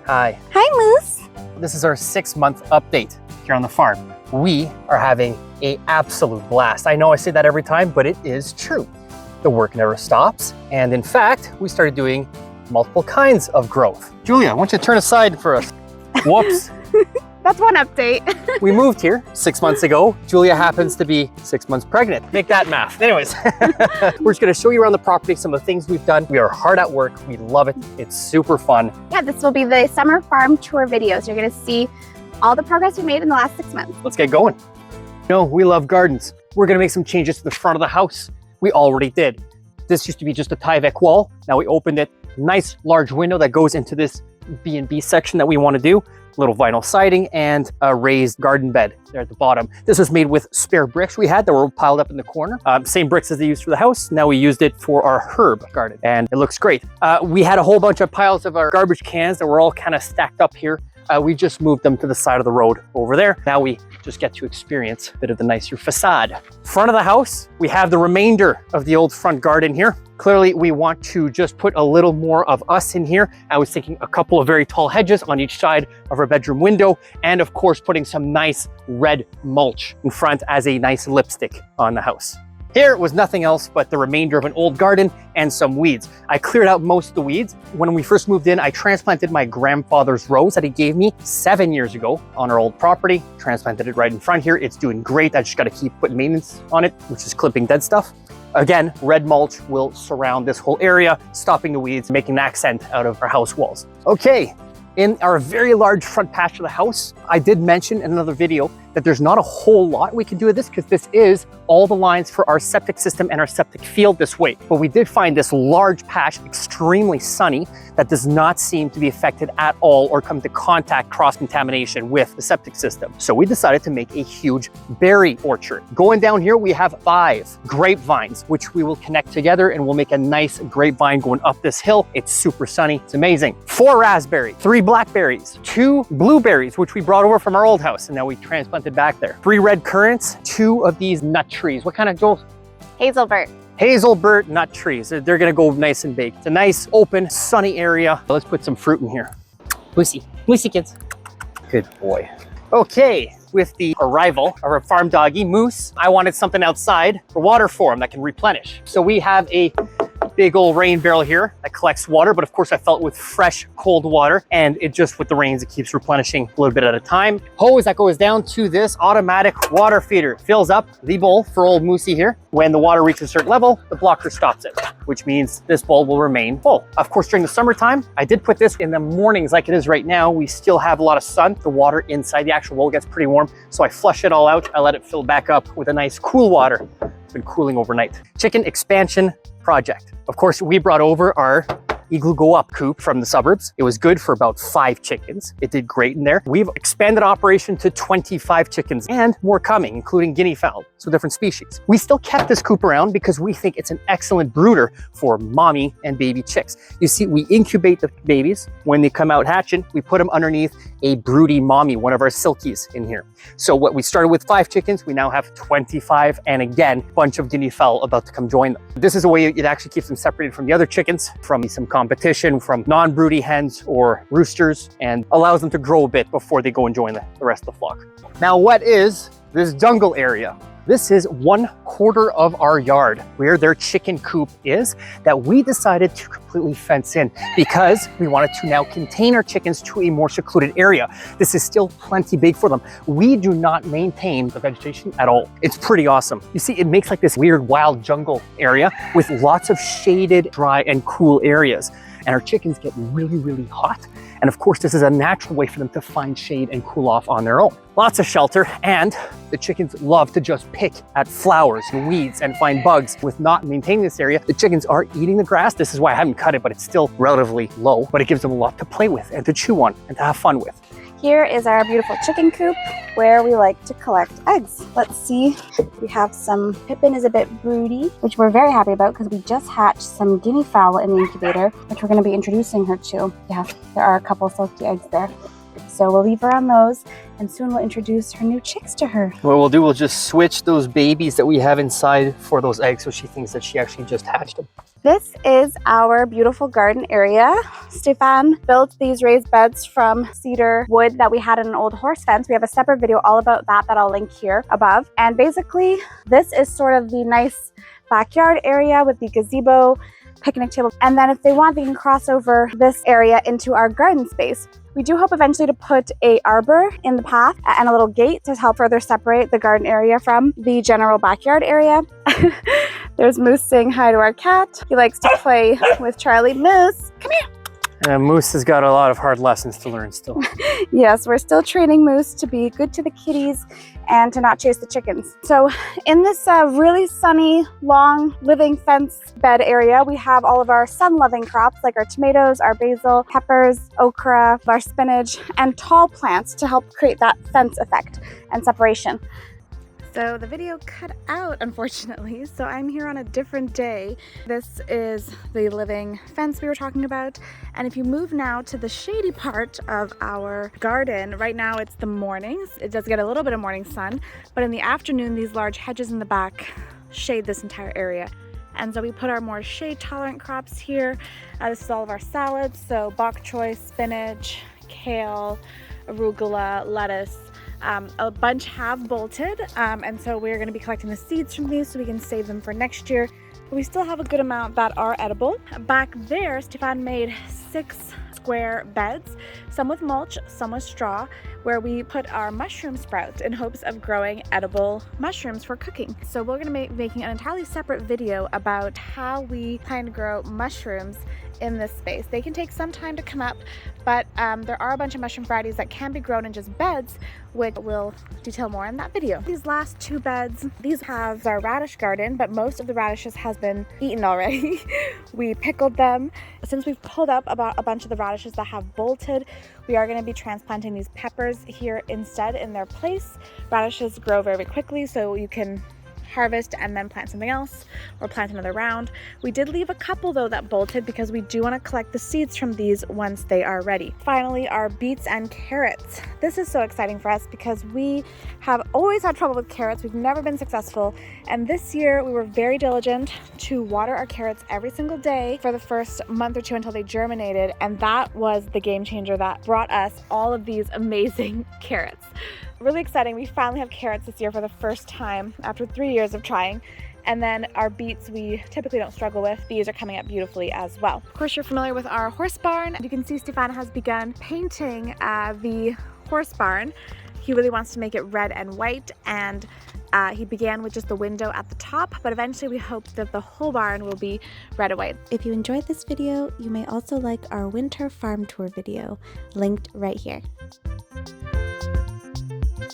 Hi. Hi, Moose. This is our 6-month update here on the farm. We are having an absolute blast. I know I say that every time, but it is true. The work never stops. And in fact, we started doing multiple kinds of growth. Julia, why don't you turn aside for us? Whoops. That's one update. We moved here 6 months ago. Julia happens to be 6 months pregnant. Make that math. Anyways, we're just gonna show you around the property some of the things we've done. We are hard at work. We love it. It's super fun. Yeah, this will be the summer farm tour videos. You're gonna see all the progress we made in the last 6 months. Let's get going. You know, we love gardens. We're gonna make some changes to the front of the house. We already did. This used to be just a Tyvek wall. Now we opened it. Nice large window that goes into this B&B section that we wanna do. Little vinyl siding and a raised garden bed there at the bottom. This was made with spare bricks we had that were piled up in the corner. Same bricks as they used for the house. Now we used it for our herb garden and it looks great. We had a whole bunch of piles of our garbage cans that were all kind of stacked up here. We just moved them to the side of the road over there. Now we just get to experience a bit of the nicer facade. Front of the house, we have the remainder of the old front garden here. Clearly, we want to just put a little more of us in here. I was thinking a couple of very tall hedges on each side of our bedroom window, and of course, putting some nice red mulch in front as a nice lipstick on the house. Here was nothing else but the remainder of an old garden and some weeds. I cleared out most of the weeds. When we first moved in, I transplanted my grandfather's rose that he gave me 7 years ago on our old property. Transplanted it right in front here. It's doing great. I just got to keep putting maintenance on it, which is clipping dead stuff. Again, red mulch will surround this whole area, stopping the weeds, making an accent out of our house walls. Okay, in our very large front patch of the house, I did mention in another video that there's not a whole lot we can do with this because this is all the lines for our septic system and our septic field this way. But we did find this large patch extremely sunny that does not seem to be affected at all or come to contact cross-contamination with the septic system. So we decided to make a huge berry orchard. Going down here, we have 5 grapevines, which we will connect together and we'll make a nice grapevine going up this hill. It's super sunny. It's amazing. 4 raspberries, 3 blackberries, 2 blueberries, which we brought over from our old house and now we transplanted back there. 3 red currants, 2 of these nut trees. What kind of Joel? Hazelburt. Hazelburt nut trees. They're gonna go nice and big. It's a nice, open, sunny area. Let's put some fruit in here. Lucy, Lucy kids. Good boy. Okay, with the arrival of our farm doggy, Moose, I wanted something outside for water for him that can replenish. So we have a big old rain barrel here that collects water, but of course I felt with fresh cold water and it just with the rains it keeps replenishing a little bit at a time. Hose that goes down to this automatic water feeder fills up the bowl for old Moosey here. When the water reaches a certain level, the blocker stops it, which means this bowl will remain full. Of course, during the summertime, I did put this in the mornings like it is right now. We still have a lot of sun. The water inside the actual bowl gets pretty warm, so I flush it all out. I let it fill back up with a nice cool water. It's been cooling overnight. Chicken expansion project. Of course, we brought over our Igloo Go Up coop from the suburbs. It was good for about 5 chickens. It did great in there. We've expanded operation to 25 chickens and more coming, including guinea fowl, so different species. We still kept this coop around because we think it's an excellent brooder for mommy and baby chicks. You see, we incubate the babies. When they come out hatching, we put them underneath a broody mommy, one of our silkies in here. So what we started with 5 chickens, we now have 25, and again, a bunch of guinea fowl about to come join them. This is a way it actually keeps them separated from the other chickens, from some competition from non-broody hens or roosters, and allows them to grow a bit before they go and join the rest of the flock. Now, what is this jungle area? This is 1/4 of our yard where their chicken coop is that we decided to completely fence in because we wanted to now contain our chickens to a more secluded area. This is still plenty big for them. We do not maintain the vegetation at all. It's pretty awesome. You see, it makes like this weird wild jungle area with lots of shaded, dry, and cool areas. And our chickens get really, really hot. And of course, this is a natural way for them to find shade and cool off on their own. Lots of shelter, and the chickens love to just pick at flowers and weeds and find bugs. With not maintaining this area, the chickens are eating the grass. This is why I haven't cut it, but it's still relatively low, but it gives them a lot to play with and to chew on and to have fun with. Here is our beautiful chicken coop where we like to collect eggs. Let's see, we have some, Pippin is a bit broody, which we're very happy about because we just hatched some guinea fowl in the incubator, which we're going to be introducing her to. Yeah, there are a couple silky eggs there. So we'll leave her on those, and soon we'll introduce her new chicks to her. What we'll do, we'll just switch those babies that we have inside for those eggs, so she thinks that she actually just hatched them. This is our beautiful garden area. Stephane built these raised beds from cedar wood that we had in an old horse fence. We have a separate video all about that I'll link here above. And basically, this is sort of the nice backyard area with the gazebo, picnic table. And then if they want, they can cross over this area into our garden space. We do hope eventually to put a arbor in the path and a little gate to help further separate the garden area from the general backyard area. There's Moose saying hi to our cat. He likes to play with Charlie. Moose, come here. Moose has got a lot of hard lessons to learn still. Yes, we're still training Moose to be good to the kitties and to not chase the chickens. So in this really sunny, long living fence bed area, we have all of our sun-loving crops like our tomatoes, our basil, peppers, okra, our spinach, and tall plants to help create that fence effect and separation. So the video cut out, unfortunately, so I'm here on a different day. This is the living fence we were talking about. And if you move now to the shady part of our garden, right now it's the mornings. It does get a little bit of morning sun, but in the afternoon, these large hedges in the back shade this entire area. And so we put our more shade tolerant crops here. This is all of our salads, so bok choy, spinach, kale, arugula, lettuce. A bunch have bolted, and so we're going to be collecting the seeds from these so we can save them for next year. But we still have a good amount that are edible. Back there, Stephane made 6 square beds, some with mulch, some with straw, where we put our mushroom sprouts in hopes of growing edible mushrooms for cooking. So we're going to be making an entirely separate video about how we plan to grow mushrooms in this space. They can take some time to come up, but there are a bunch of mushroom varieties that can be grown in just beds, which we'll detail more in that video. These last 2 beds, these have our radish garden, but most of the radishes has been eaten already. We pickled them. Since we've pulled up about a bunch of the radishes that have bolted, we are going to be transplanting these peppers here instead in their place. Radishes grow very quickly, so you can harvest and then plant something else or plant another round. We did leave a couple though that bolted because we do want to collect the seeds from these once they are ready. Finally, our beets and carrots. This is so exciting for us because we have always had trouble with carrots. We've never been successful, and this year we were very diligent to water our carrots every single day for the first month or 2 until they germinated, and that was the game changer that brought us all of these amazing carrots. Really exciting. We finally have carrots this year for the first time after 3 years of trying. And then our beets we typically don't struggle with. These are coming up beautifully as well. Of course, you're familiar with our horse barn. You can see Stephane has begun painting the horse barn. He really wants to make it red and white, and he began with just the window at the top, but eventually we hope that the whole barn will be red and white. If you enjoyed this video, you may also like our winter farm tour video, linked right here.